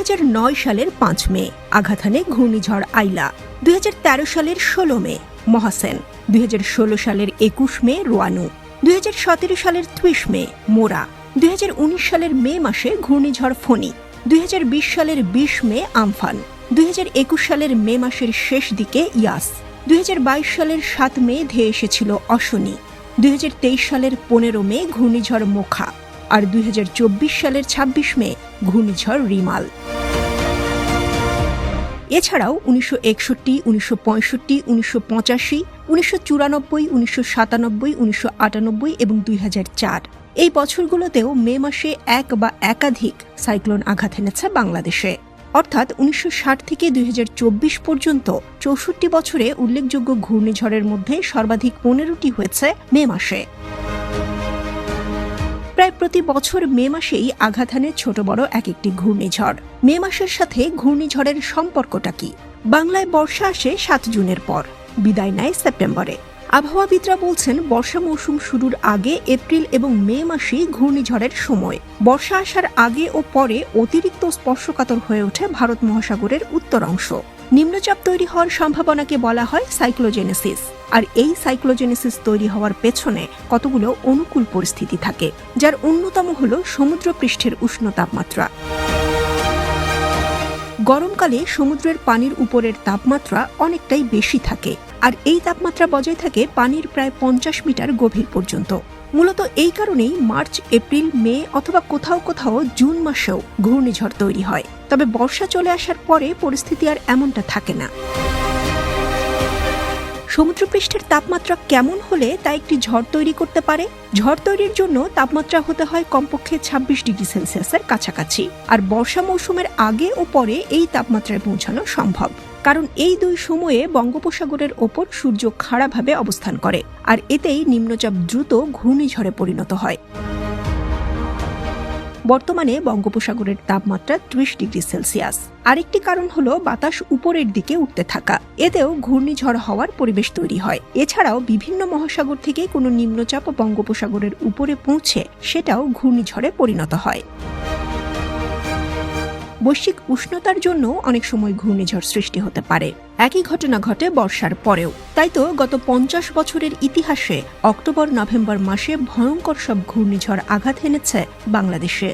2009 সালের 5 মে আঘাত হানে ঘূর্ণিঝড় আইলা। 2013 সালের 16 মে মহাসেন। 2016 সালের 21 মে রোয়ানু। 2017 সালের 30 মে মোরা। 2019 সালের মে মাসে ঘূর্ণিঝড় ফণী। 2020 সালের 20 মে আমফান। 2021 সালের মে মাসের শেষ দিকে ইয়াস। 2022 সালের 7 মে ধেয়ে এসেছিল অশনি। 2023 সালের 15 মে ঘূর্ণিঝড় মোখা। আর 2024 সালের 26 মে ঘূর্ণিঝড় রিমাল। এছাড়াও 1961, 1965, 1985, 1994, 1997, 1998 এবং 2004 এই বছরগুলোতেও মে মাসে এক বা একাধিক সাইক্লোন আঘাত এনেছে বাংলাদেশে। অর্থাৎ 1960 থেকে 2024 পর্যন্ত 64 বছরে উল্লেখযোগ্য ঘূর্ণিঝড়ের মধ্যে সর্বাধিক 15টি হয়েছে মে মাসে। প্রায় প্রতি বছর মে মাসেই আঘাত হানে ছোট বড় এক একটি ঘূর্ণিঝড়। মে মাসের সাথে ঘূর্ণিঝড়ের সম্পর্কটা কি? বাংলায় বর্ষা আসে 7 জুনের পর, বিদায় নেয় সেপ্টেম্বরে। আবহাওয়াবিদরা বলছেন বর্ষা মৌসুম শুরুর আগে এপ্রিল এবং মে মাসেই ঘূর্ণিঝড়ের সময়। বর্ষা আসার আগে ও পরে অতিরিক্ত স্পর্শকাতর হয়ে ওঠে ভারত মহাসাগরের উত্তর অংশ। নিম্নচাপ তৈরি হওয়ার সম্ভাবনাকে বলা হয় সাইক্লোজেনেসিস। আর এই সাইক্লোজেনেসিস তৈরি হওয়ার পেছনে কতগুলো অনুকূল পরিস্থিতি থাকে, যার অন্যতম হল সমুদ্রপৃষ্ঠের উষ্ণ তাপমাত্রা। গরমকালে সমুদ্রের পানির উপরের তাপমাত্রা অনেকটাই বেশি থাকে, আর এই তাপমাত্রা বজায় থাকে পানির প্রায় 50 মিটার গভীর পর্যন্ত। মূলত এই কারণেই মার্চ, এপ্রিল, মে অথবা কোথাও কোথাও জুন মাসেও ঘূর্ণিঝড় তৈরি হয়। তবে বর্ষা চলে আসার পরে পরিস্থিতি আর এমনটা থাকে না। সমুদ্রপৃষ্ঠের তাপমাত্রা কেমন হলে তা একটি ঝড় তৈরি করতে পারে? ঝড় তৈরির জন্য তাপমাত্রা হতে হয় কমপক্ষে 26 ডিগ্রি সেলসিয়াসের কাছাকাছি। আর বর্ষা মৌসুমের আগে ও পরে এই তাপমাত্রায় পৌঁছানো সম্ভব, কারণ এই দুই সময়ে বঙ্গোপসাগরের ওপর সূর্য খাড়াভাবে অবস্থান করে, আর এতেই নিম্নচাপ দ্রুত ঘূর্ণিঝড়ে পরিণত হয়। বর্তমানে বঙ্গোপসাগরের তাপমাত্রা 30 ডিগ্রি সেলসিয়াস। আরেকটি কারণ হলো বাতাস উপরের দিকে উঠতে থাকা, এতেও ঘূর্ণিঝড় হওয়ার পরিবেশ তৈরি হয়। এছাড়াও বিভিন্ন মহাসাগর থেকে কোনো নিম্নচাপ বঙ্গোপসাগরের উপরে পৌঁছে সেটাও ঘূর্ণিঝড়ে পরিণত হয়। বৈশ্বিক উষ্ণতার জন্য অনেক সময় ঘূর্ণিঝড় সৃষ্টি হতে পারে। একই ঘটনা ঘটে বর্ষার পরেও। তাই তো গত 50 বছরের ইতিহাসে অক্টোবর নভেম্বর মাসে ভয়ঙ্কর সব ঘূর্ণিঝড় আঘাত এনেছে বাংলাদেশে।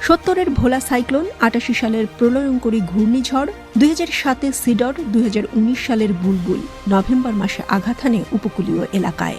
70-এর ভোলা সাইক্লোন, 88 সালের প্রলয়ঙ্করী ঘূর্ণিঝড়, 2007-এ সিডর, 2019 সালের বুলবুল নভেম্বর মাসে আঘাত হানে উপকূলীয় এলাকায়।